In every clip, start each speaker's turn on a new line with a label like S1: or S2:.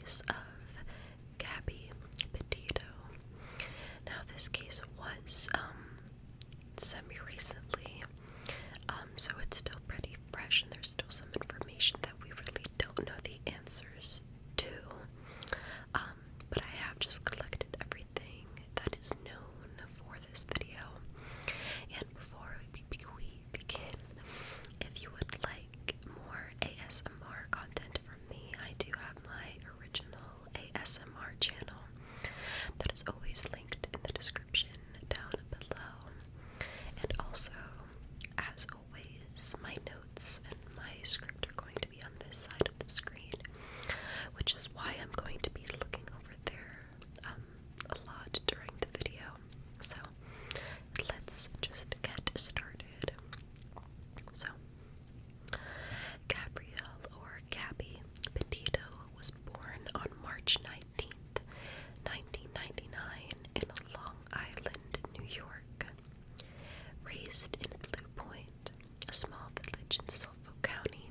S1: case of Gabby Petito. Now, this case was semi-recently, so it's still pretty fresh, and there's still some information that we really don't know the answers to. But I have just collected everything that is known for this video. And before we begin, if you would like more ASMR content from me, I do have my original ASMR channel that is always linked in the description down below. And also, as always, my notes and my script are going to be on this side of the screen, which is why I'm going to be looking over there a lot during the video. So let's just get started. So, Gabrielle, or Gabby Petito, was born on March 19th, 1999 in Long Island, New York. Raised in Blue Point, a small village in Suffolk County,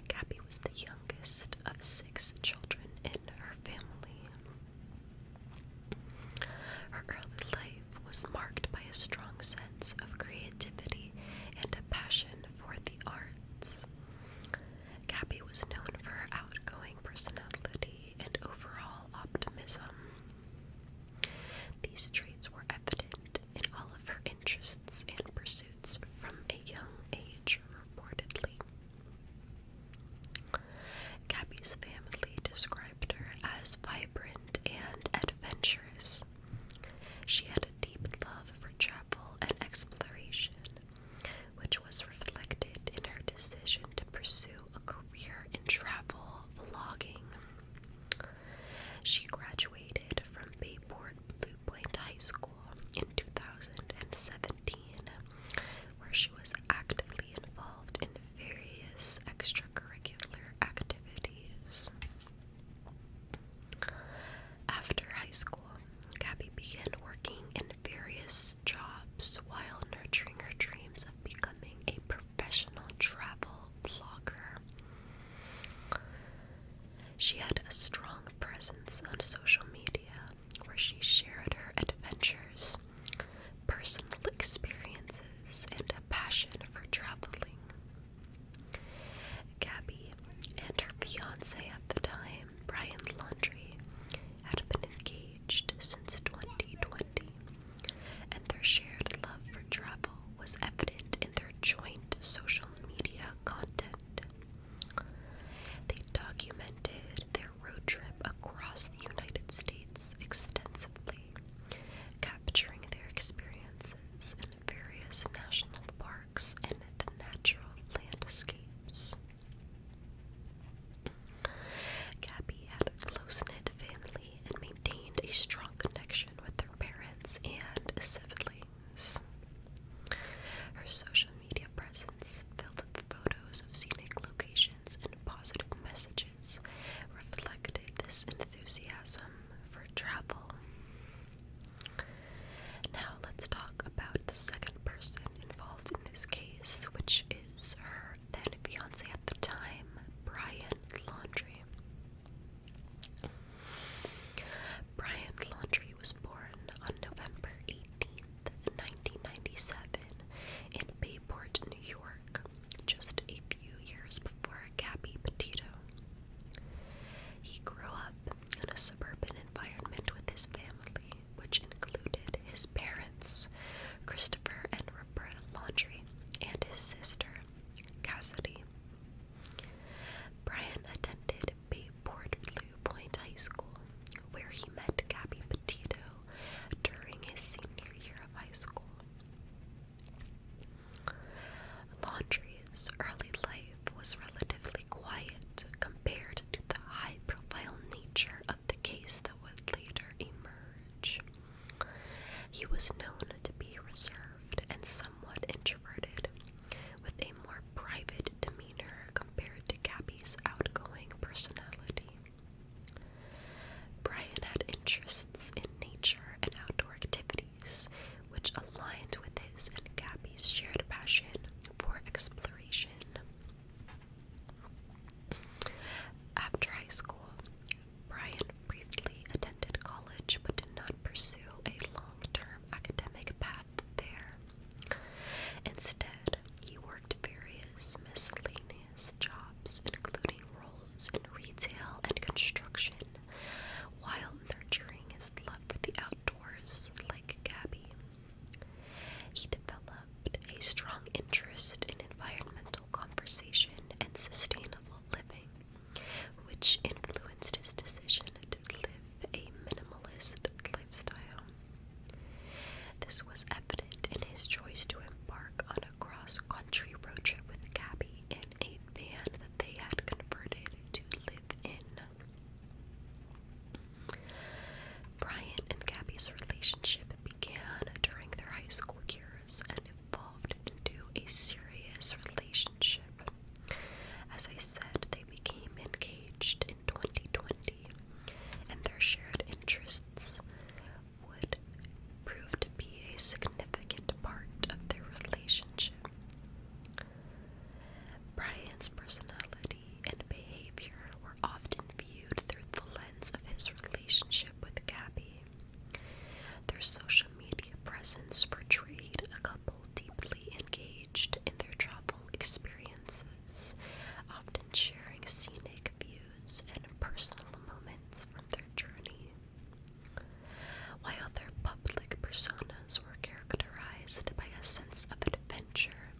S1: Gabby was the youngest of 6 children in her family. Her early life was marked by a strong sense of creativity and a passion for the arts. Gabby was known for her outgoing personality and overall optimism. These traits were evident in all of her interests and pursuits from a young age, reportedly. Gabby's family described her as vibrant and adventurous. She had a deep love for travel and exploration, which was reflected in her decision to pursue a career in travel vlogging. She graduated from Bayport Blue Point High School in 2017, where she was actively involved in various extracurricular activities. After high school, Gabby began working in various jobs while nurturing her dreams of becoming a professional travel vlogger. She had a strong presence on social media where she shared her adventures, personal experiences, and a passion for traveling. Gabby and her fiancé at the time, Brian Laundrie, had been engaged since 2020, and their shared love for travel was evident in their joint social media content. They documented their road trip across the United States extensively, capturing their experiences in various national parks and natural landscapes. Gabby had a close-knit family and maintained a strong connection with her parents and siblings. Her social media presence, filled with photos of scenic locations and positive messages, reflected this enthusiasm for travel. Now let's talk about the second person involved in this case, which is her then fiancé at the time, Brian Laundrie. Brian Laundrie was born on November 18th, 1997 in Bayport, New York, just a few years before Gabby Petito. He grew up in a suburban environment with his family, which included his parents, Christopher and construction, while nurturing his love for the outdoors like Gabby. He developed a strong interest in environmental conversation and sustainable living, which influenced his decision to live a minimalist lifestyle. This was evident in his choice to embark on a cross-country road trip with Gabby in a van that they had converted to live in. Brian and Gabby's relationship began during their high school years and evolved into a serious relationship. As I said, they became engaged in 2020, and their shared interests would prove to be a significant part of their relationship. Brian's personality and behavior were often viewed through the lens of his relationship with Gabby. Their social media presence portrayed a couple deeply engaged in their travel experiences, often sharing scenic views and personal moments from their journey. While their public personas were characterized by a sense of adventure,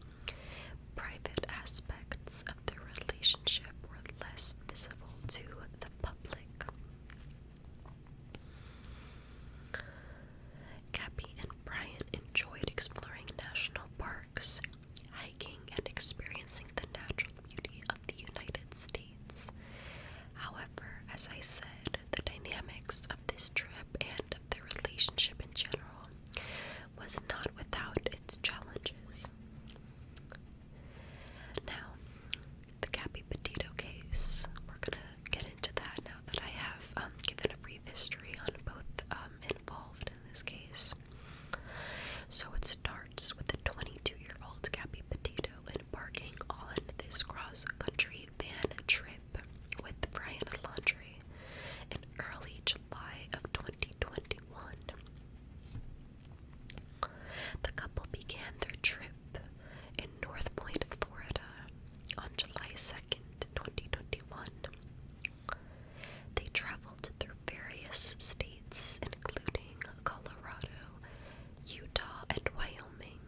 S1: private aspects of their relationship were less visible to the public. Gabby and Brian enjoyed exploring national parks, hiking, and experiencing the natural beauty of the United States. However, as I said, the dynamics of this trip and of their relationship in general was not without its challenges. Now, the Gabby Petito case, we're gonna get into that now that I have given a brief history on both involved in this case. So it starts with the 22-year-old Gabby Petito embarking on this cross-country van trip with Brian Laundrie in early July of 2021. The couple began their trip in North Point, Florida on July 2nd, 2021. They traveled through various states, including Colorado, Utah, and Wyoming,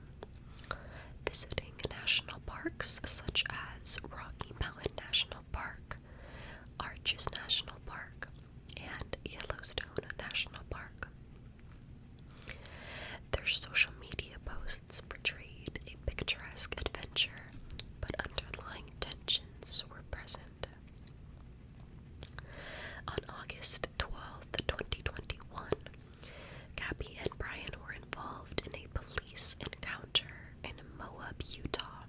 S1: visiting national parks such as Rocky Mountain National Park, Arches National Park, and Yellowstone National Park. Their social media posts portrayed a picturesque adventure, but underlying tensions were present. On August 12th, 2021, Gabby and Brian were involved in a police encounter in Moab, Utah.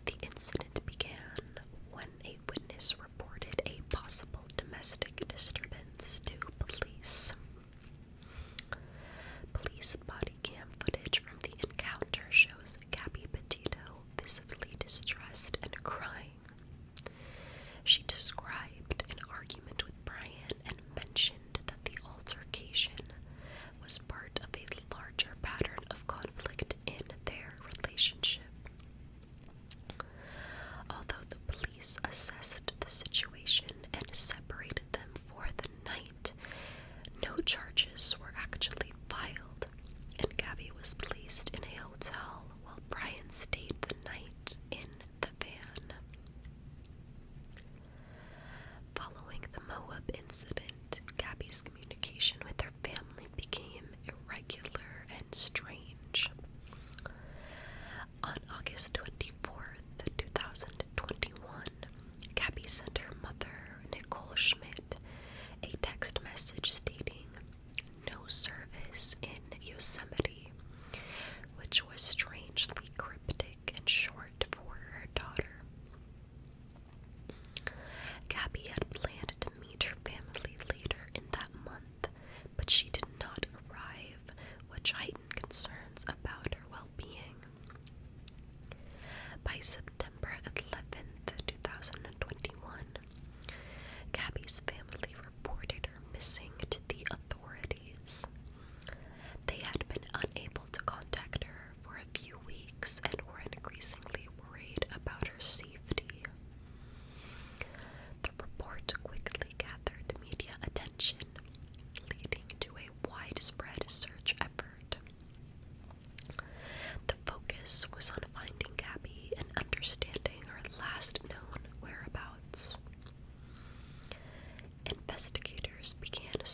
S1: The incident began when a witness reported a possible domestic disturbance to police. Police body cam footage from the encounter shows Gabby Petito visibly distressed and crying. She described an argument with Brian and mentioned that the altercation was part of a larger pattern of conflict in their relationship. Although the police assessed the situation and separated them for the night, no charges were actually filed, and Gabby was placed in a hotel while Brian stayed the night in the van. Following the Moab incident, Gabby's communication with her family became irregular and strange. On August 24th, 2021, Gabby sent her mother, Nicole Schmidt, a text message stating, "No service in Yosemite," which was strangely cryptic and short for her daughter. Gabby had planned to meet her family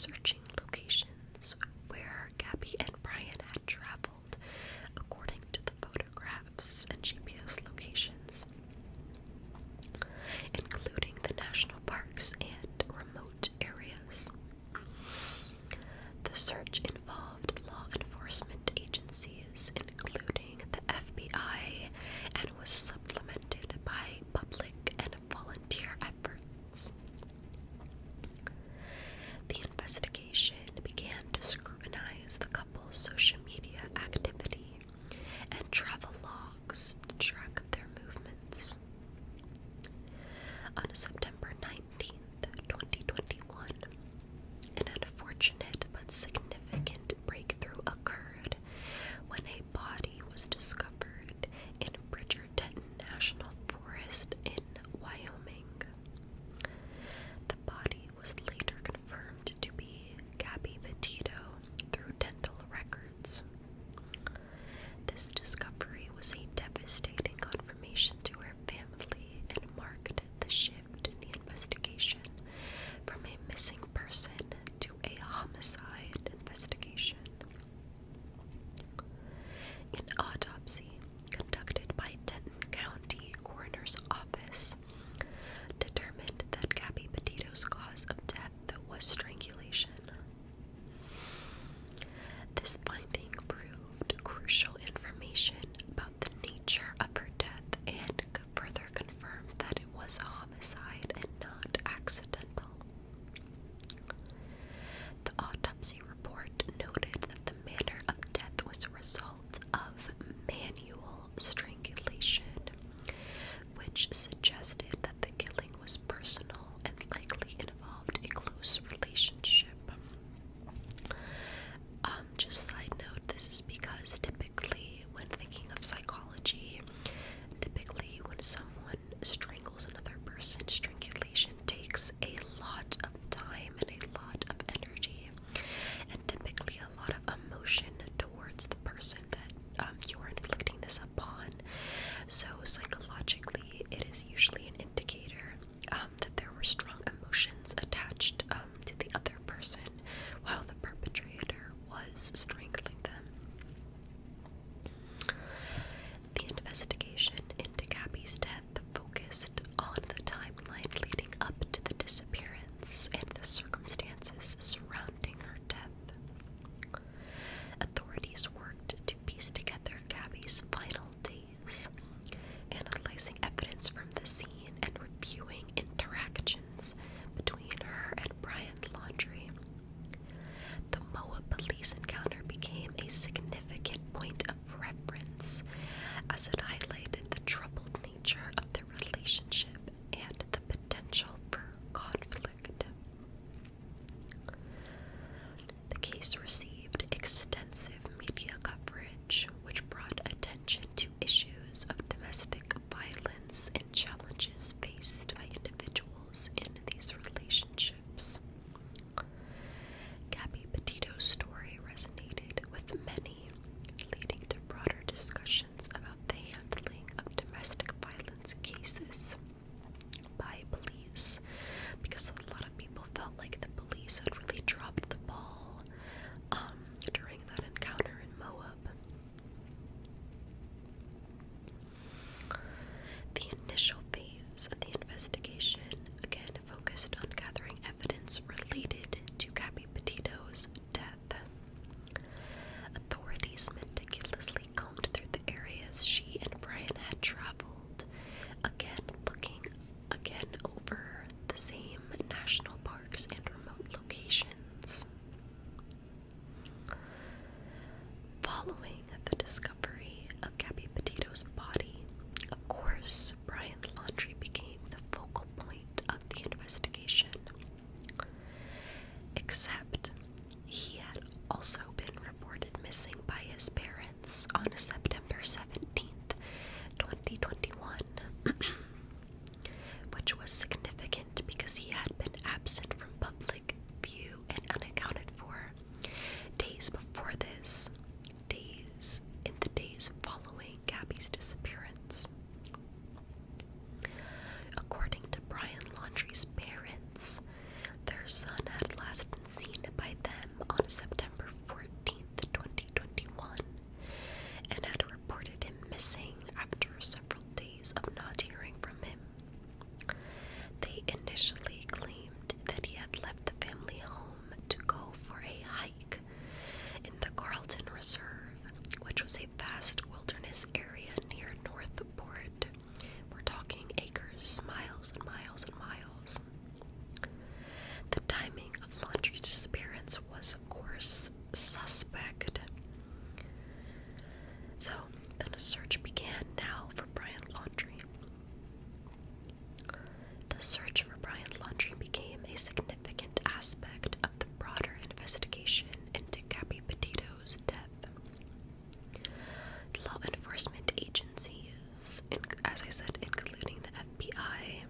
S1: searching locations where Gabby and Brian had traveled, according to the photographs and GPS locations, including the national parks and remote areas. The search involved law enforcement agencies, including the FBI, and was supplemented by public and volunteer efforts. The investigation began to scrutinize the couple's social media activity and travel logs to track their movements. On September 19th, 2021, an unfortunate but significant breakthrough occurred when a body was discovered in Bridgerton National Forest in Wyoming. The body was later confirmed to be Gabby Petito through dental records. This discovery was a devastating confirmation to her family and marked the shift in the investigation from a missing person to a homicide investigation. An autopsy conducted by Denton County Coroner's Office determined that Gabby Petito's cause of death was strangulation. This finding proved crucial information about the nature of her death and further confirmed that it was a homicide and not accidental. The autopsy report noted that the manner of death was a result of manual strangulation, which suggested that the killing was personal and likely involved a close relationship. Just side note, this is because typically when thinking of psychology, typically when someone strangles another person, strangulation takes a lot of time and a lot of energy, and typically a lot of emotion towards the person that you're inflicting this upon. So psychologically, it is usually an indicator that there were strong emotions attached to the other person while the perpetrator was strangling them. The investigation into Gabby's death focused on the timeline leading up to the disappearance and the circumstances surrounding her death. Authorities worked to piece together Gabby's final days, analyzing evidence from the scene and reviewing interactions between her and Brian Laundrie. The Moa police encounter became a significant point of reference as it highlighted the troubled nature of the relationship and the potential for conflict. The case received extensive media coverage, which brought attention to issues of domestic violence and challenges faced by individuals in these relationships. Gabby Petito's story resonated with many, leading to broader discussions about the handling of domestic violence cases by police, because a lot of people felt like the police had really dropped the ball during that encounter in Moab. The initial phase of the investigation again focused on gathering evidence related to Gabby Petito's death. Authorities meticulously combed through the areas she and Brian had traveled, again looking over the same national parks and remote locations. Following the discovery of Gabby Petito's body, of course, Brian Laundrie became the focal point of the investigation. Except, he had also been reported missing by his parents on September 17th, 2021, which was significant because he had been absent initially claimed that he had left the family home to go for a hike in the Carlton Reserve, which was a vast wilderness area near Northport. We're talking acres, miles and miles and miles. The timing of Laundrie's disappearance was, of course, suspect. So, then a search began now for Brian Laundrie. The search for Brian Laundrie became a significant aspect of the broader investigation into Gabby Petito's death. Law enforcement agencies, as I said, including the FBI,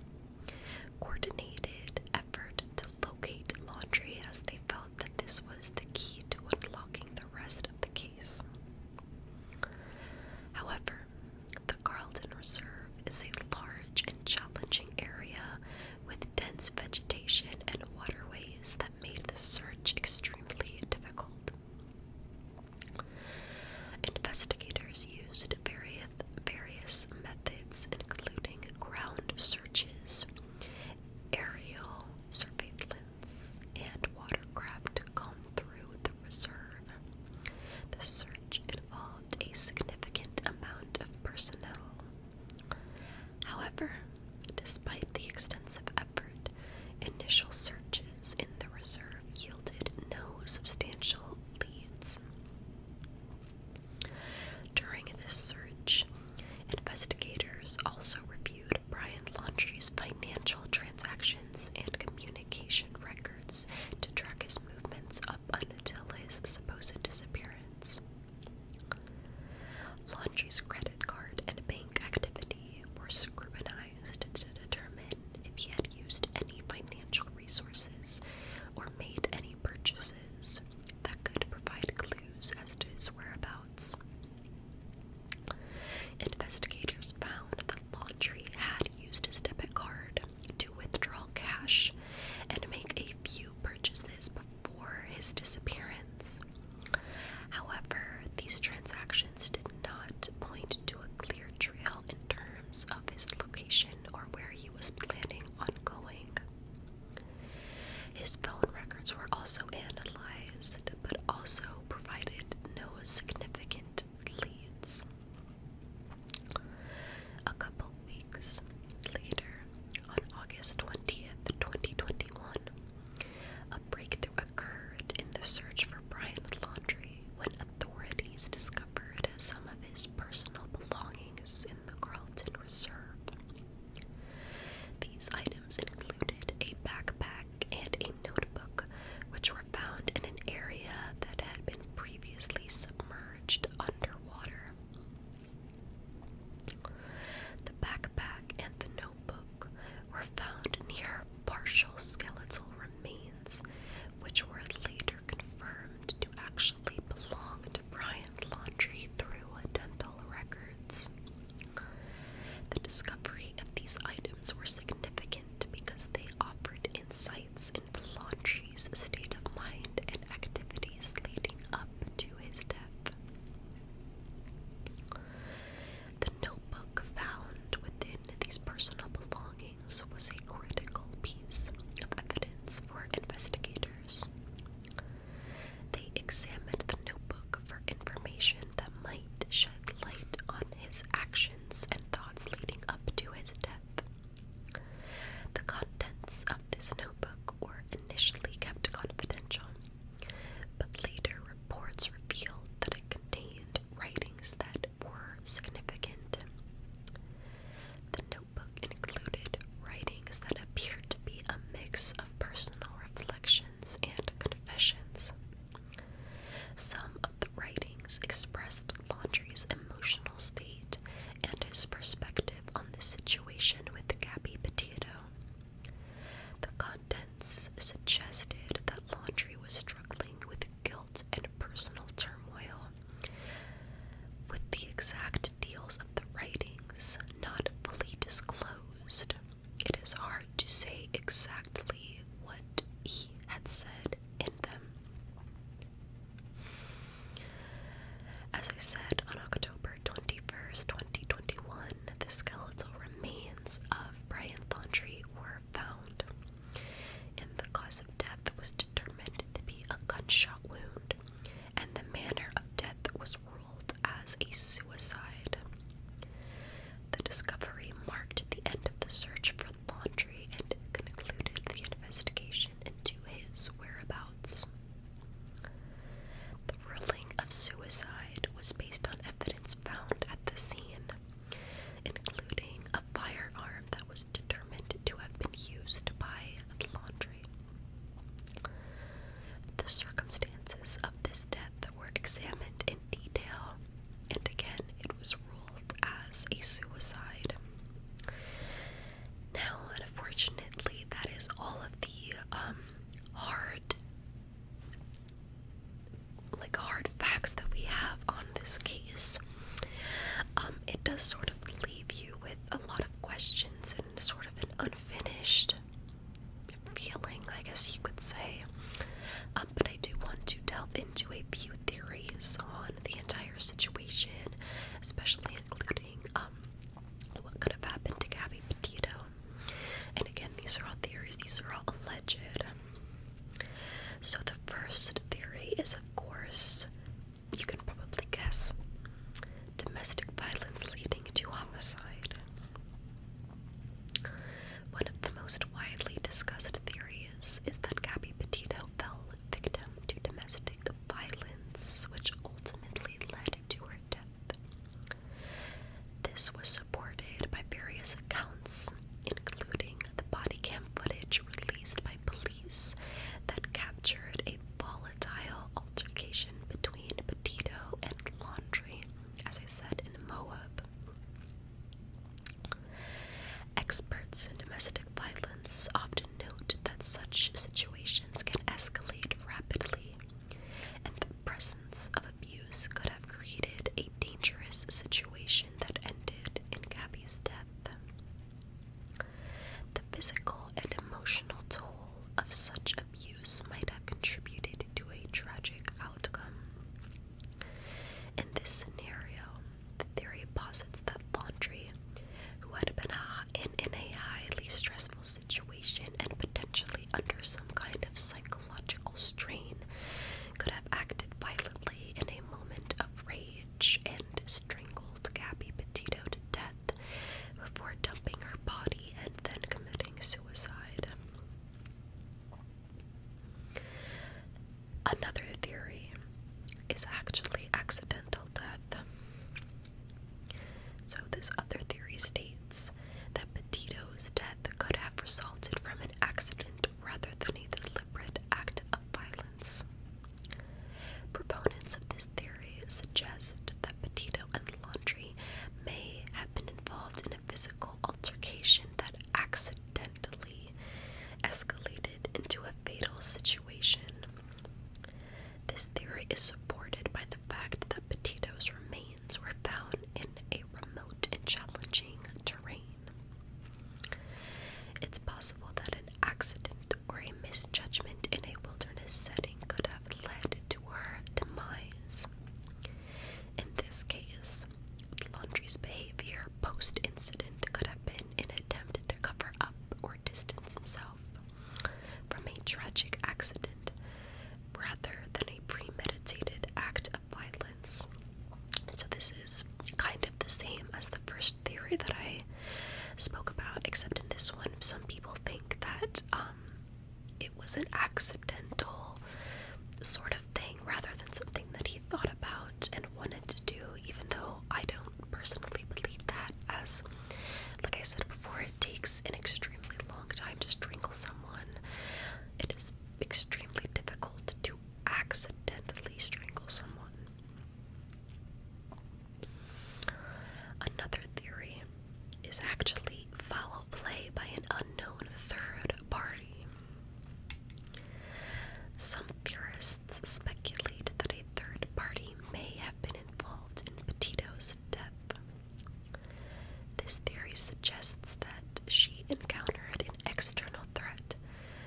S1: coordinated effort to locate Laundrie as they felt that this was the key to unlocking the rest of the case. However, the Carlton Reserve is a large and challenging area with dense vegetation and waterways that made the search extremely difficult. Investigators used various methods, including ground searches, aerial surveillance, and watercraft to comb through the reserve. The search involved a significant amount of personnel. However, despite the extensive effort, initial searches in the reserve yielded no substantial leads. During this search, investigators also reviewed Brian Laundrie's financial transactions and communication records to track his movements up until his supposed disappearance. Laundrie's credit card and bank activity were scrutinized to determine if he had used any financial resources or made any purchases that could provide clues as to his whereabouts. Investigators found that Laundrie had used his debit card to withdraw cash and make a few purchases before his disappearance. However, these transactions did not point to a clear trail in terms of his location or where he was planning on going. His phone records were also analyzed, but also provided no significant leads. A couple weeks later, on August 20th, 2020, hard facts that we have on this case, it does sort of leave you with a lot of questions and sort of an unfinished feeling, I guess you could say. But I do want to delve into a few theories on the entire situation, especially including what could have happened to Gabby Petito. And again, these are all theories, these are all alleged. So the first theory is, of course, you can probably guess, domestic violence leading to homicide. One of the most widely discussed theories is that Gabby Petito fell victim to domestic violence, which ultimately led to her death. This was supported by various accounts, including the body cam footage released by police that captured a volatile altercation between Petito and Laundrie, as I said, in Moab. Experts in domestic violence often note that such situations can escalate rapidly, and the presence of abuse could have created a dangerous situation that ended in Gabby's death. The physical and emotional toll of such abuse might have contributed to a tragic outcome. In this scenario, the theory posits that Laundrie, who had been in a highly stressful situation and potentially under some kind of psychological strain, could have acted violently in a moment of rage and strangled Gabby Petito to death before dumping her body and then committing suicide. Another theory is actually accidental death. So this other theory states that Petito's death could have resulted from an accident rather than a deliberate act of violence. Proponents of this theory suggest that Petito and Laundrie may have been involved in a physical altercation that accidentally escalated into a fatal situation. This theory is supported by the fact that Petito's remains were found in a remote and challenging terrain. It's possible that an accident or a misjudgment in a wilderness setting could have led to her demise. In this case, Laundrie's behavior post-incident could have been an attempt to cover up or distance himself from a tragic accident rather than a premeditated act of violence. So this is kind of the same as the first theory that I spoke about, except in this one, some people think that it was an accidental sort of thing rather than something that he thought about and wanted to do, even though I don't personally believe that, as, like I said before, it takes an extremely long time to strangle someone. It is extremely difficult to accidentally strangle someone. Another theory is actually foul play by an unknown third party. Some theorists speculate that a third party may have been involved in Petito's death. This theory suggests that she encountered an external threat,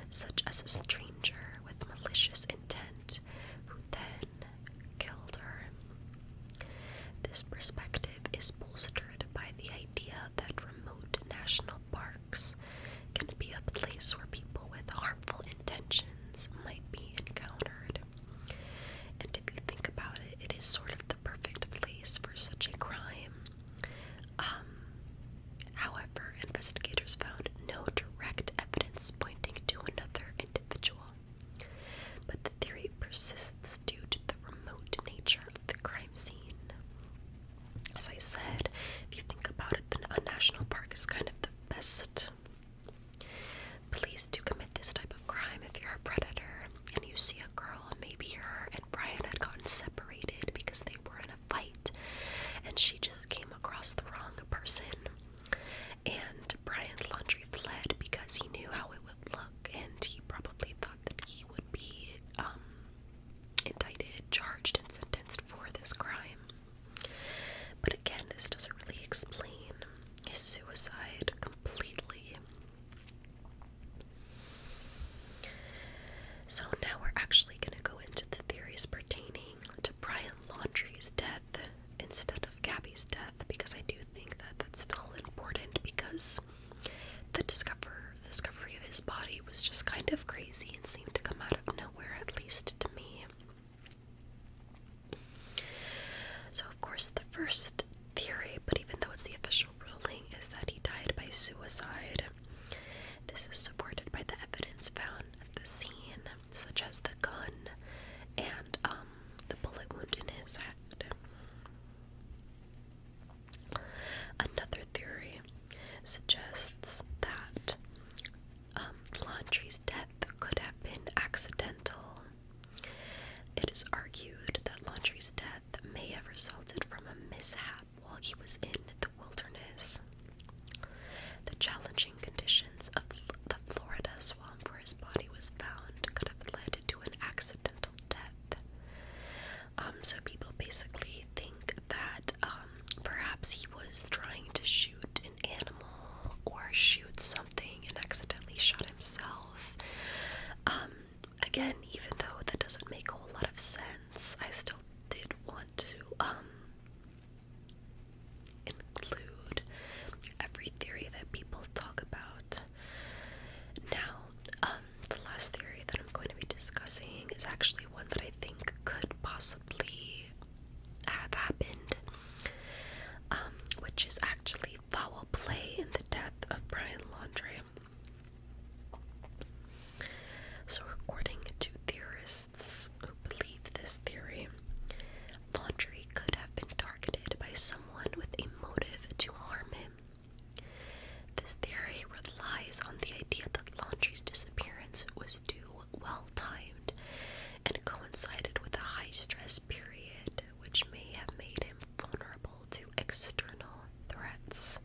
S1: such as a stranger with malicious intent, who then killed her. This perspective is bolstered by the idea that remote national parks can be a place where people with harmful intentions might be encountered. And if you think about it, it is sort of the perfect place for such a crime. However, investigators found no direct evidence pointing to another individual, but the theory persists due to the remote nature of the crime scene. As I said, if you think about it, then a national park is kind of the best place to commit this type of crime. If you're a predator and you see a girl, and maybe her and Brian had gotten separated because they were in a fight, and she just came across the wrong person, and Brian Laundrie fled because he knew how it would look, and he probably So now we're actually going to go into the theories pertaining to Brian Laundrie's death instead of Gabby's death, because I do think that that's still important, because the discovery of his body was just kind of crazy and seemed to come out of nowhere, at least to me. So of course the first theory, but even though it's the official ruling, is that he died by suicide. This is supported by the evidence found at the scene, such as the gun and the bullet wound in his head. Another theory suggests that Laundrie's death could have been accidental. It is argued that Laundrie's death may have resulted from a mishap while he was in the wilderness. The challenging conditions of the Florida swamp where his body was found could have led to an accidental death. So people basically think that perhaps he was trying to shoot an animal or shoot something and accidentally shot himself. Again, even though that doesn't make a whole lot of sense, I still did want to include every theory that people talk about. Now, the last theory that I'm going to be discussing is actually one that I think could possibly have happened, which is actually foul play in the death of Brian Laundrie. So according to theorists who believe this theory, Laundrie could have been targeted by someone with a motive to harm him. This theory relies on the idea that Laundrie's disappearance was well-timed and coincided with a high-stress period, which may have made him vulnerable to external threats.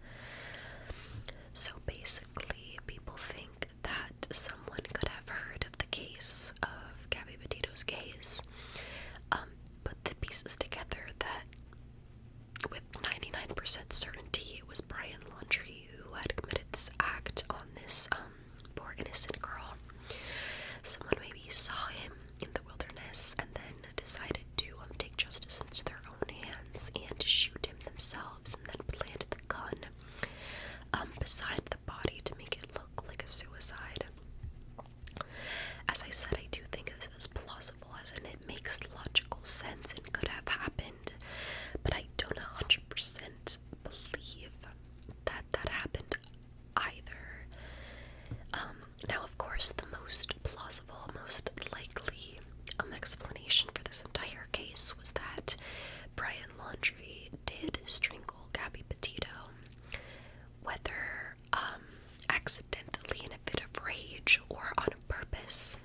S1: So basically, people think that someone could have heard of the case of Gabby Petito's case, put the pieces together that with 99% certainty it was Brian Laundrie who had committed this act on this poor innocent girl. Someone maybe saw him in the wilderness and then decided to take justice into their own hands and shoot him themselves, and then plant the gun beside the body to make it look like a suicide. As I said, I do think this is plausible, as in it makes logical sense and could have happened, but I don't 100% believe that that happened either. Now, of course, the most plausible, most likely explanation for this entire case was that Brian Laundrie did strangle Gabby Petito, whether accidentally in a fit of rage or on purpose,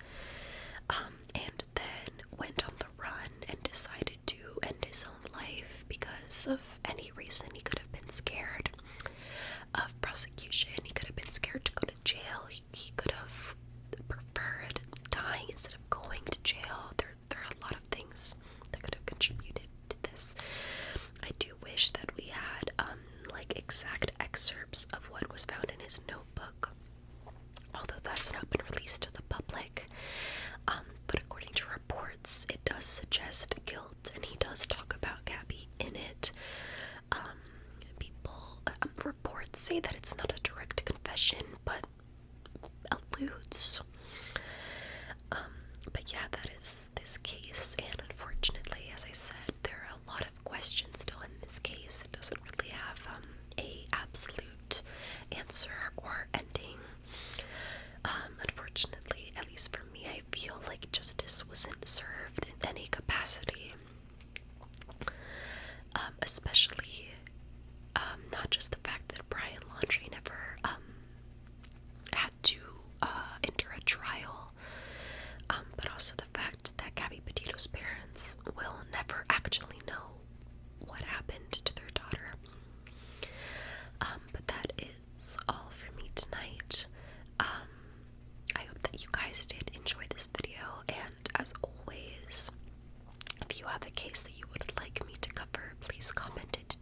S1: and then went on the run and decided to end his own life because of any reason. He could have been scared of prosecution, he could have been scared to go to jail, he could have preferred dying instead of going to jail. There are a lot of things that could have contributed to this. I do wish that we had exact excerpts of what was found in his notebook, although that's not been released to the public. But according to reports, it does suggest guilt, and he does talk about Gabby in it. Reports say that it's not a direct confession, but alludes. But yeah, that is this case, and unfortunately, as I said, there are a lot of questions still in this case. It doesn't really have a absolute answer or ending. Unfortunately, at least for me, I feel like justice wasn't served in any capacity. Especially not just the fact that Brian Laundrie never had to endure a trial, but also the fact that Gabby Petito's parents will never actually know what happened to their daughter. But that is all for me tonight. I hope that you guys did enjoy this video, and as always, if you have a case that you would like me to cover, please comment it